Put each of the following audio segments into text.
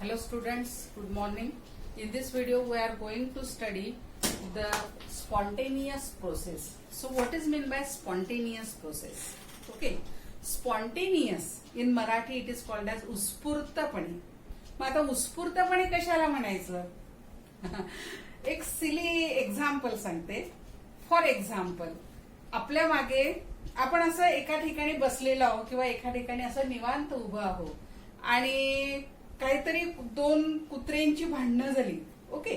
Hello students, good morning. In this video we are going to study the spontaneous process. So what is meant by spontaneous process? Okay, spontaneous in Marathi it is called as उत्स्फूर्तपणे. मग आता उत्स्फूर्तपणे कशाला म्हणायचं? एक सिली example सांगते. For example आपल्या मागे आपण असं एका ठिकाणी बसलेलो आहोत किंवा एका ठिकाणी असं निवांत उभं आहोत आणि काहीतरी दोन कुत्र्यांची भांडणं झाली. ओके,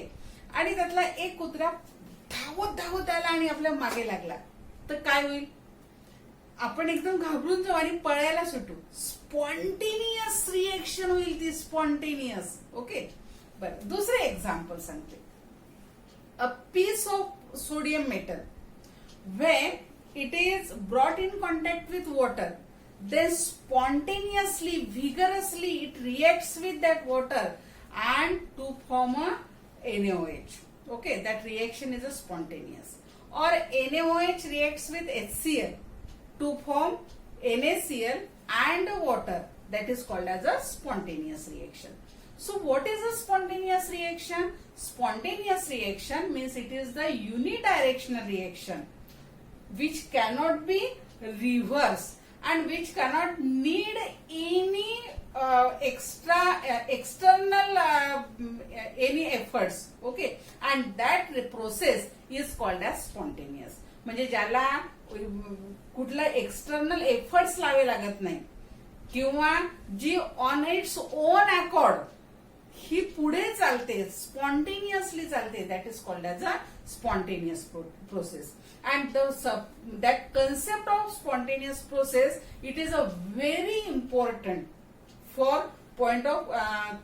आणि त्यातला एक कुत्रा धावत धावत आला आणि आपल्या मागे लागला तर काय होईल? आपण एकदम घाबरून जाऊ आणि पळायला सुटू. स्पॉन्टेनियस रिएक्शन होईल ती, स्पॉन्टेनियस. ओके, बरं दुसरे एक्झाम्पल सांगते. A piece of sodium metal when it is brought in contact with water, then spontaneously, vigorously it reacts with that water and to form a NaOH. Okay, that reaction is a spontaneous. Or NaOH reacts with HCl to form NaCl and water. That is called as a spontaneous reaction. So what is a spontaneous reaction? Spontaneous reaction means it is the unidirectional reaction which cannot be reversed and which cannot need any external any efforts. Okay, and that process is called as spontaneous. म्हणजे ज्याला कुठला external efforts लावे लागत नाही किंवा जी on its own accord ही पुढे चालते, स्पॉन्टेनियसली चालते, that is called as a spontaneous process. And that concept of spontaneous process, it is a very important for point of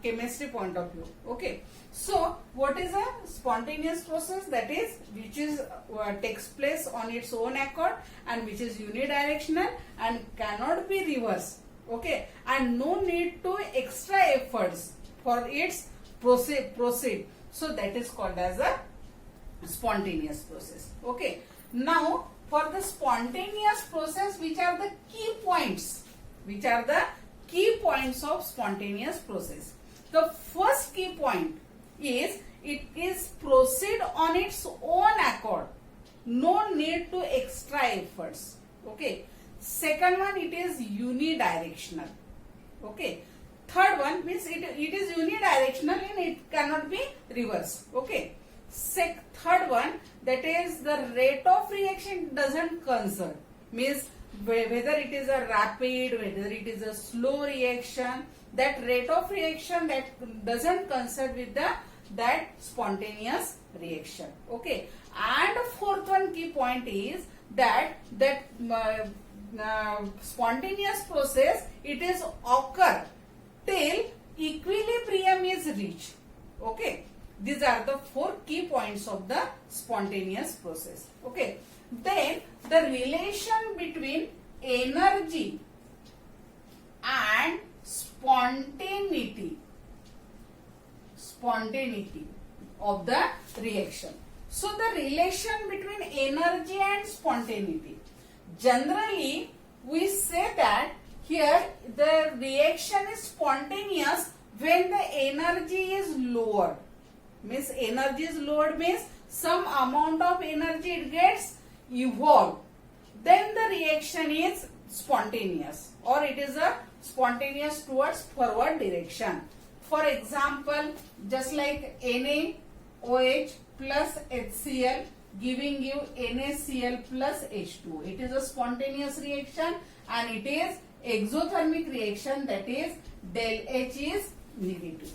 chemistry point of view. Okay, so what is a spontaneous process? That is which is takes place on its own accord and which is unidirectional and cannot be reversed. Okay, and no need to extra efforts for its proceed. So that is called as a spontaneous process. Okay, now for the spontaneous process, which are the key points? Which are the key points of spontaneous process? The first key point is it is proceed on its own accord, no need to extra efforts. Okay, second one, it is unidirectional. Okay, third one means it is unidirectional and it cannot be reversed. Okay, third one, that is the rate of reaction doesn't concern, means whether it is a rapid, whether it is a slow reaction, that rate of reaction that doesn't concern with that spontaneous reaction. Okay, and fourth one key point is that spontaneous process, it is occur till equilibrium is reached. Okay, these are the four key points of the spontaneous process. Okay, then the relation between energy and spontaneity of the reaction. So the relation between energy and spontaneity, generally we say that here the reaction is spontaneous when the energy is lower. Means energy is lowered means some amount of energy it gets evolved, then the reaction is spontaneous or it is a spontaneous towards forward direction. For example, just like NaOH plus HCl giving you NaCl plus H2, it is a spontaneous reaction and it is exothermic reaction, that is del H is negative.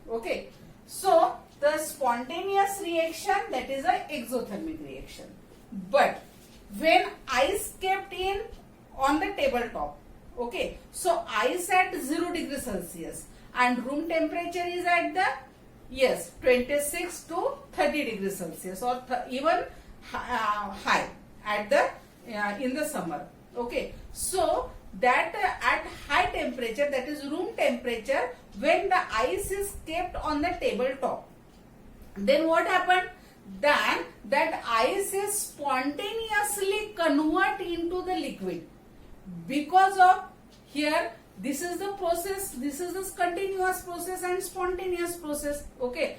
Okay, so the spontaneous reaction, that is a exothermic reaction. But when ice kept in on the tabletop, okay, so ice at 0 degree Celsius and room temperature is at the 26 to 30 degrees Celsius or even high at the in the summer. Okay, so that at high temperature, that is room temperature, when the ice is kept on the tabletop, then what happened? Then that ice is spontaneously convert into the liquid because of here this is the process, this is this continuous process and spontaneous process. Okay,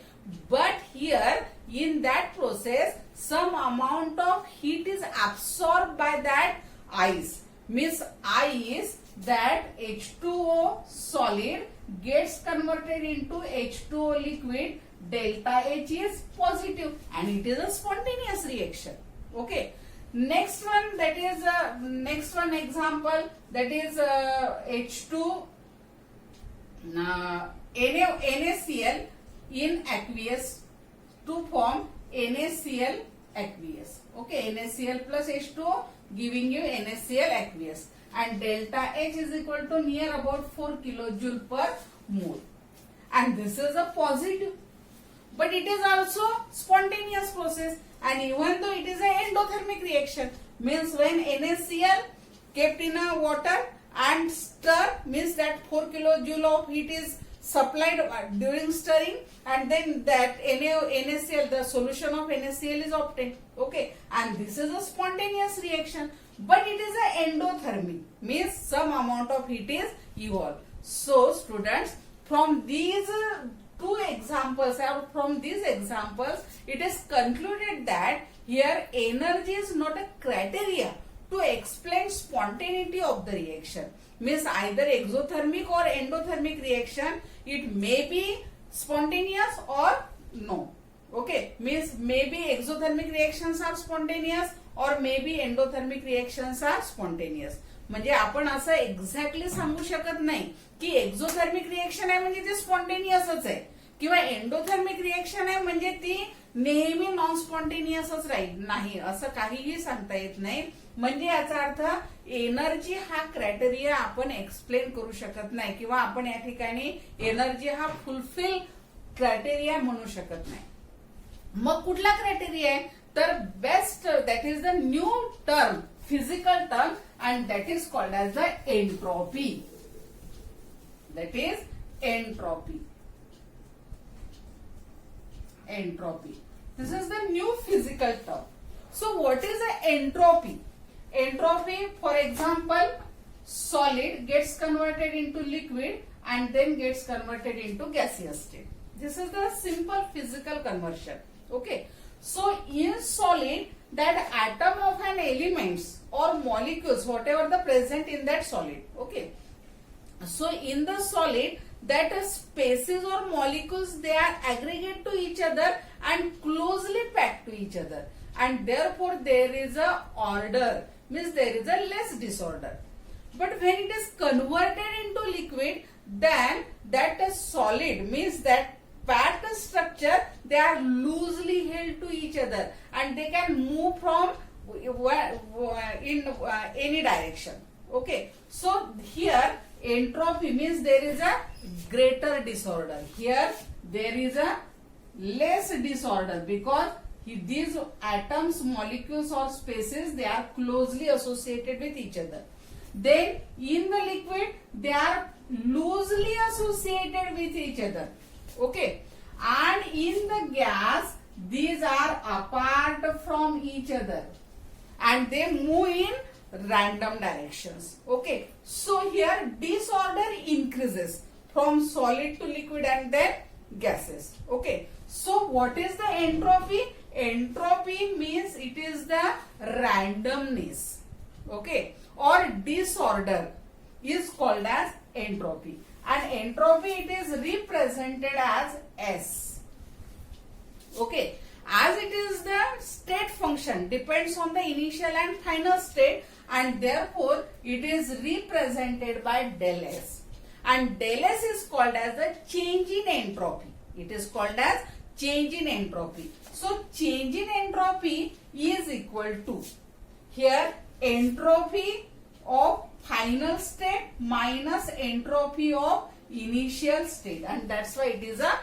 but here in that process some amount of heat is absorbed by that ice. Means ice, that H2O solid gets converted into H2O liquid, delta H is positive and it is a spontaneous reaction. Okay, next one, that is next one example, that is H2 NaCl in aqueous to form NaCl aqueous. Okay, NaCl plus H2O giving you NaCl aqueous, and delta H is equal to near about 4 kilojoule per mole, and this is a positive, but it is also spontaneous process, and even though it is an endothermic reaction, means when NaCl kept in a water and stir, means that 4 kilojoule of heat is supplied during stirring, and then that NaCl, the solution of NaCl is obtained. Okay, and this is a spontaneous reaction, but it is an endothermic, means some amount of heat is evolved. So students, from these two examples, or from these examples, it is concluded that here energy is not a criteria to explain spontaneity of the reaction. Means either exothermic or endothermic reaction, it may be spontaneous or no. Okay, means maybe exothermic reactions are spontaneous or maybe endothermic reactions are spontaneous. म्हणजे आपण असं exactly सांगू शकत नाही की exothermic reaction आहे म्हणजे ते स्पॉन्टेनियसच आहे, किंवा एंडोथर्मिक रिएक्शन आहे म्हणजे ती नेहमी नॉन स्पॉन्टेनियसच राहील, नाही असं काहीही सांगता येत नाही. म्हणजे याचा अर्थ एनर्जी हा क्रायटेरिया आपण एक्सप्लेन करू शकत नाही, किंवा आपण या ठिकाणी एनर्जी हा फुलफिल क्रायटेरिया म्हणू शकत नाही. मग कुठला क्रायटेरिया आहे तर best, that is the new term, physical term, and that is called as the entropy. That is entropy. Entropy. This is the new physical term. So what is the entropy? Entropy, for example, solid gets converted into liquid and then gets converted into gaseous state. This is the simple physical conversion. Okay. So in solid, that atom of an elements or molecules, whatever the present in that solid. Okay. So in the solid, that spaces or molecules, they are aggregate to each other and closely packed to each other, and therefore there is a order, means there is a less disorder. But when it is converted into liquid, then that solid, means that packed structure, they are loosely held to each other and they can move from in any direction. Okay, so here entropy means there is a greater disorder. Here there is a less disorder because these atoms, molecules or spaces, they are closely associated with each other. Then in the liquid, they are loosely associated with each other. Okay, and in the gas, these are apart from each other and they move in random directions. Okay, so here disorder increases from solid to liquid and then gases. Okay, so what is the entropy? Entropy means it is the randomness. Okay, or disorder is called as entropy. And entropy, it is represented as S. Okay, as it is the state function, depends on the initial and final state, and therefore it is represented by del S. And del S is called as the change in entropy. It is called as change in entropy. So change in entropy is equal to, here entropy of final state minus entropy of initial state, and that's why it is a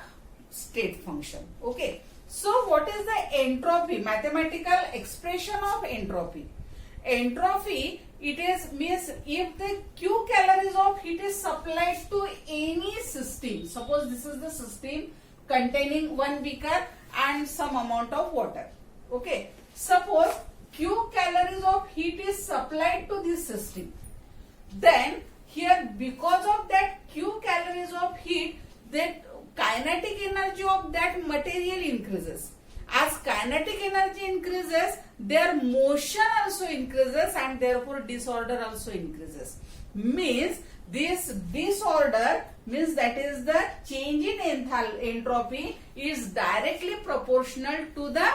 state function. Okay, so what is the entropy? Mathematical expression of entropy. Entropy, it is means if the Q calories of heat is supplied to any system, suppose this is the system containing one beaker and some amount of water. Okay, suppose Q calories of heat is supplied to this system, then here because of that Q calories of heat, that kinetic energy of that material increases. As kinetic energy increases, their motion also increases and therefore disorder also increases. Means this disorder means that is the change in entropy is directly proportional to the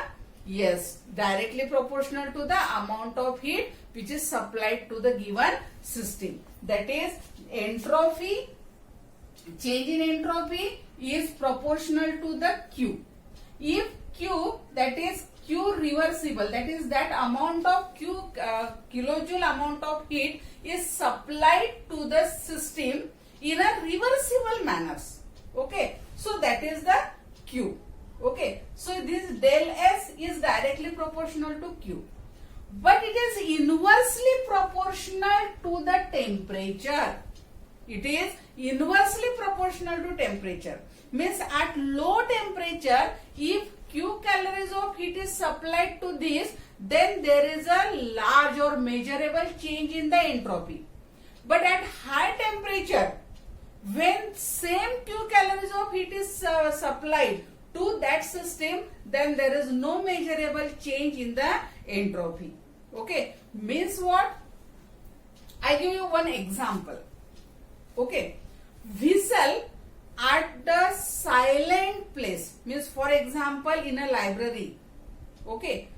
directly proportional to the amount of heat which is supplied to the given system. That is entropy, change in entropy is proportional to the Q. If Q, that is Q reversible, that is that amount of Q kilojoule amount of heat is supplied to the system in a reversible manners. Okay, so that is the Q. Okay, so this del S is directly proportional to Q, but it is inversely proportional to the temperature. It is inversely proportional to temperature. Means at low temperature, if Q calories of heat is supplied to this, then there is a large or measurable change in the entropy. But at high temperature, when same Q calories of heat is supplied to that system, then there is no measurable change in the entropy. Okay, means what? I give you one example. Okay, vessel at the silent place, means for example in a library, okay,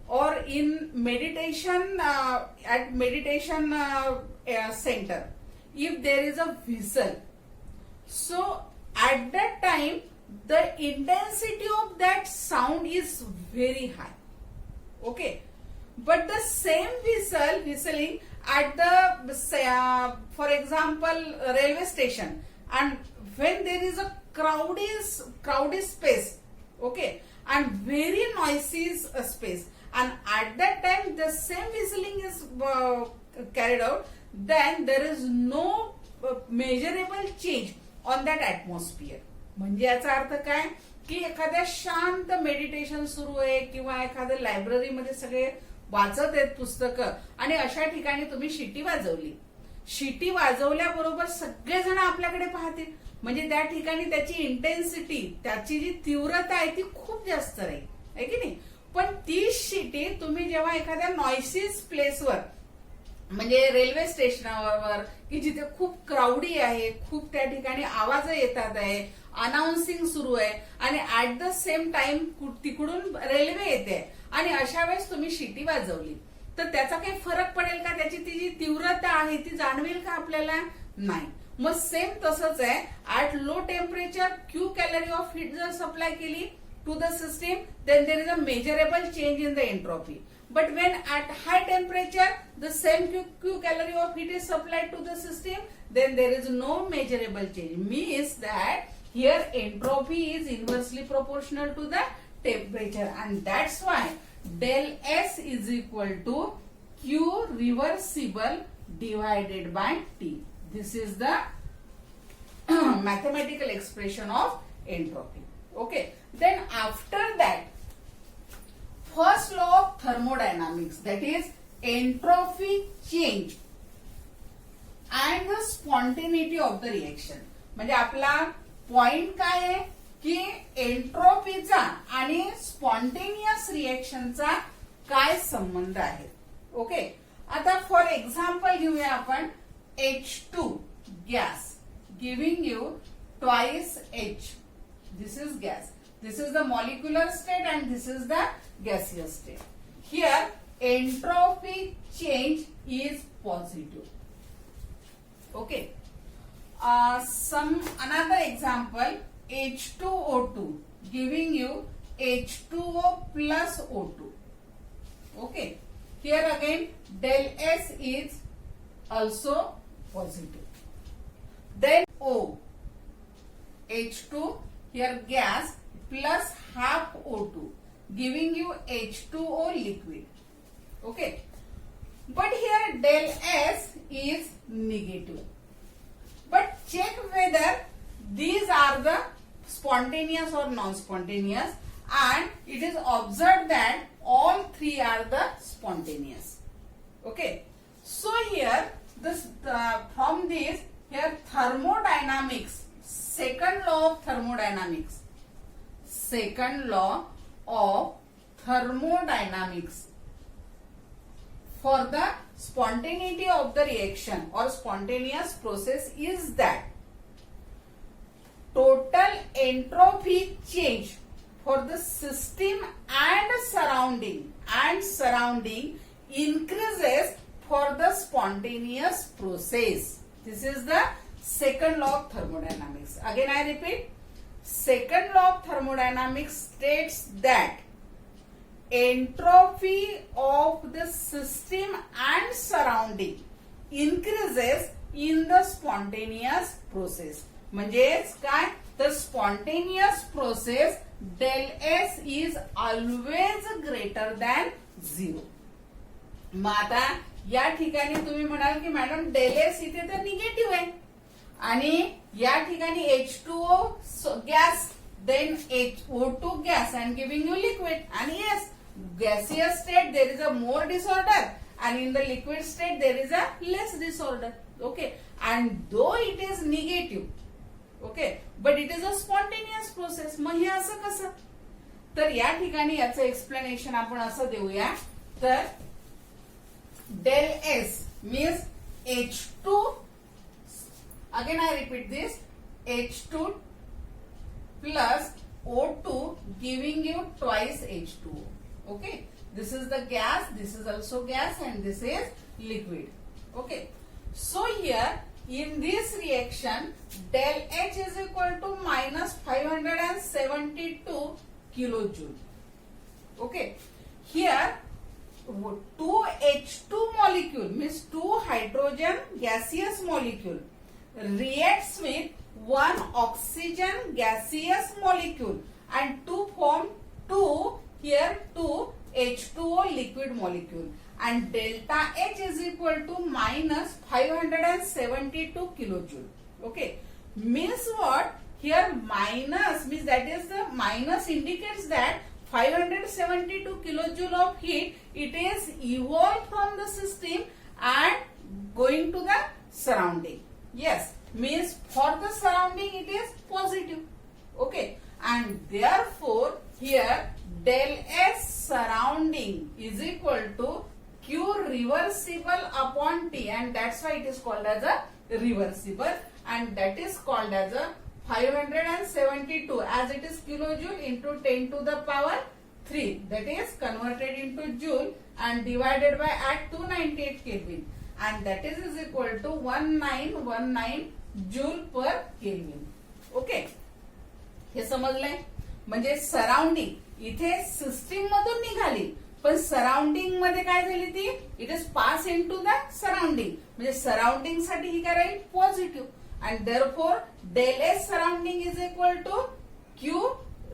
or in meditation at meditation center, if there is a vessel, so at that time the intensity of that sound is very high. Okay, but the same whistling at the for example railway station, and when there is a crowded space, okay, and very noisy space, and at that time the same whistling is carried out, then there is no measurable change on that atmosphere. म्हणजे याचा अर्थ काय की एखाद्या शांत meditation सुरू आहे किंवा एखाद्या लायब्ररी मध्ये सगळे वाचत आहेत पुस्तकं आणि अशा ठिकाणी तुम्ही शिटी वाजवली, शिटी वाजवल्याबरोबर सगळेजण आपल्याकडे पाहतील, म्हणजे त्या ठिकाणी त्याची इंटेन्सिटी, त्याची जी तीव्रता आहे ती खूप जास्त राहील, आहे की नाही. पण ती शिटी तुम्ही जेव्हा एखाद्या नॉइसीस प्लेसवर, म्हणजे रेल्वे स्टेशनवर की जिथे खूप क्राऊडी आहे, खूप त्या ठिकाणी आवाज येतात आहे, अनाउन्सिंग सुरू आहे आणि ऍट द सेम टाइम तिकडून रेल्वे येते आणि अशा वेळेस तुम्ही शिटी वाजवली, तर त्याचा काही फरक पडेल का? त्याची ती जी तीव्रता आहे ती जाणवेल का आपल्याला? नाही. मग सेम तसंच आहे, at low temperature Q calorie of heat जर सप्लाय केली to the system, then there is a measurable change in the entropy. But when at high temperature the same Q calorie of heat is supplied to the system, then there is no measurable change. Means that here entropy is inversely proportional to the temperature, and that's why del S is equal to Q reversible divided by T. This is the mathematical expression of entropy. Okay. Then after that, first law of thermodynamics, that is entropy change and the spontaneity of the reaction. म्हणजे आपला point काय आहे की एंट्रोपीचा आणि spontaneous रिएक्शनचा काय संबंध आहे. Okay, आता फॉर एक्झाम्पल घेऊया आपण H2 gas giving you twice H. This is gas. This is the molecular state and this is the gaseous state. Here entropy change is positive. Okay. Some another example, H2O2 giving you H2O plus O2. Okay. Here again del S is also positive. Then O, H2 here gas plus half O2 giving you H2O liquid. Okay, but here del S is negative. But check whether these are the spontaneous or non-spontaneous, and it is observed that all three are the spontaneous. Okay, so here this from this here thermodynamics, second law of thermodynamics, second law of thermodynamics for the spontaneity of the reaction or spontaneous process is that total entropy change for the system and surrounding increases for the spontaneous process. This is the second law of thermodynamics. Again I repeat, second law of thermodynamics states that entropy of the system and surrounding increases in the spontaneous process. म्हणजेच काय, the spontaneous process del S is always greater than 0. मग आता या ठिकाणी तुम्ही म्हणाल की madam del S इथे तर निगेटिव्ह आहे आणि या ठिकाणी H2O gas then HO2 gas and giving you liquid, आणि yes gaseous state there is a more disorder and in the liquid state there is a less disorder. Okay, and though it is negative, okay, but it is a spontaneous process. मग हे असं कसं, तर या ठिकाणी याचं explanation आपण असं देऊया, तर del S means H2, again I repeat this, H2 plus O2 giving you twice H2O. Okay, this is the gas, this is also gas, and this is liquid. Okay, so here in this reaction del H is equal to minus 572 kilojoule. Okay, here 2 H2 molecule means 2 hydrogen gaseous molecule reacts with 1 oxygen gaseous molecule and to form 2 H2O liquid molecule, and delta H is equal to minus 572 kilojoule. Okay, means what, here minus means that is the minus indicates that 572 kilojoule of heat it is evolved from the system and going to the surrounding. Yes, means for the surrounding it is positive. Okay, and therefore here del S surrounding is equal to Q reversible upon T, and that's why it is called as a reversible, and that is called as a 572 as it is kilojoule into 10 to the power 3, that is converted into joule and divided by at 298 Kelvin, and that is equal to 1919 joule per Kelvin. Okay, हे समजलंय. म्हणजे surrounding इथे system मधून निघाली पण surrounding मध्ये काय झाली ती, it is pass into the द सराउंडिंग, म्हणजे सराउंडिंग साठी ही काय राहील positive, and therefore del S surrounding is equal to Q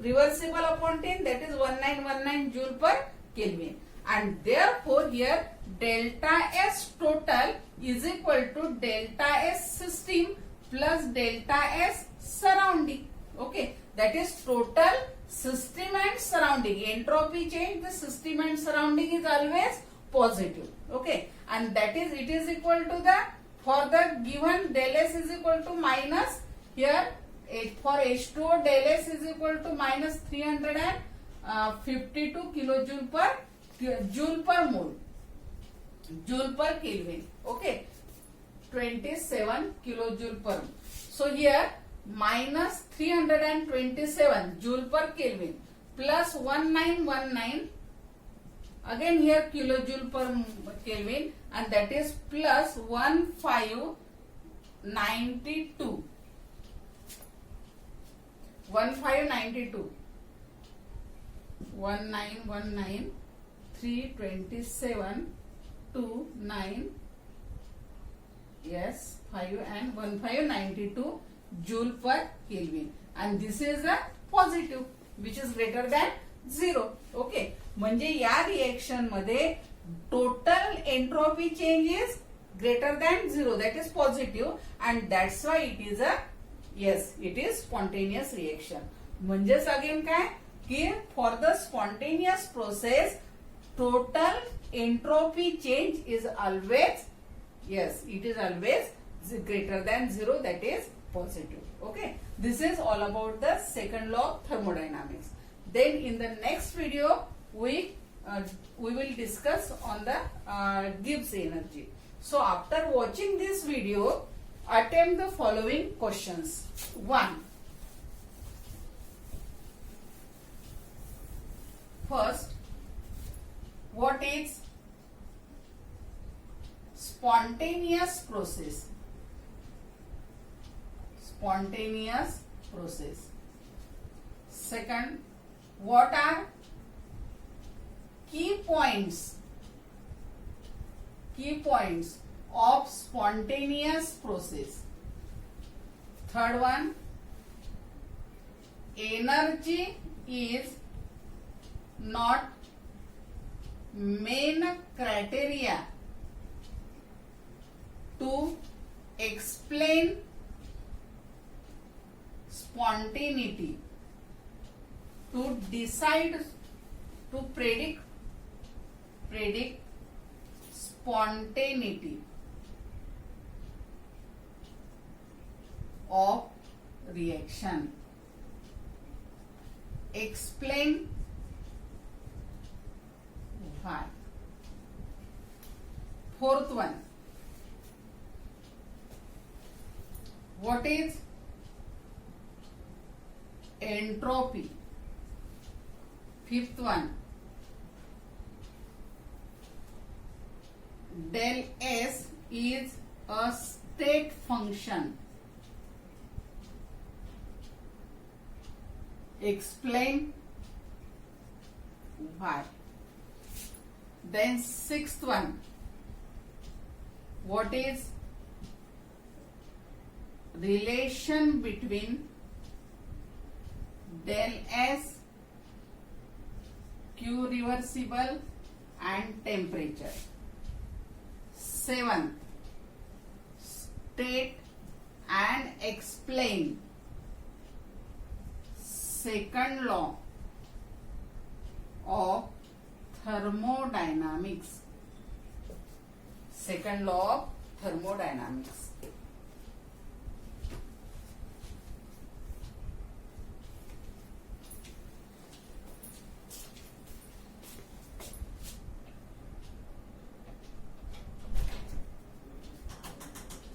reversible upon 10, that is 1919 joule per Kelvin, and therefore here delta S total is equal to delta S system plus delta S surrounding. Okay, that is total system and surrounding. Entropy change the system and surrounding is always positive. Okay, and that is it is equal to the, for the given del S is equal to minus, here for H2O del S is equal to minus 352 kilojoule per joule per mole, joule per Kelvin. Okay, 27 kilojoule per. So here minus 327 joule per Kelvin plus 1919 again here kilojoule per Kelvin, and that is plus 1592 1919 327 29 yes 5 and 1592 joule per Kelvin, and this is a positive which is greater than 0. Okay, म्हणजे या reaction मध्ये total entropy change is greater than 0, that is positive, and that's why it is a, yes, it is spontaneous reaction. म्हणजेच again काय की for the spontaneous process total entropy change is always Yes, it is always greater than 0, that is positive. Okay, this is all about the second law of thermodynamics. Then in the next video we will discuss on the Gibbs energy. So after watching this video, attempt the following questions. 1. First, what is spontaneous process? Spontaneous process. Second, what are key points of spontaneous process? Third one, energy is not main criteria to explain spontaneity, to decide, to predict spontaneity of reaction. Explain why. Fourth one, what is entropy? Fifth one, del S is a state function. Explain why. Then sixth one, what is relation between del S, Q reversible and temperature. Seventh, state and explain second law of thermodynamics. Second law of thermodynamics.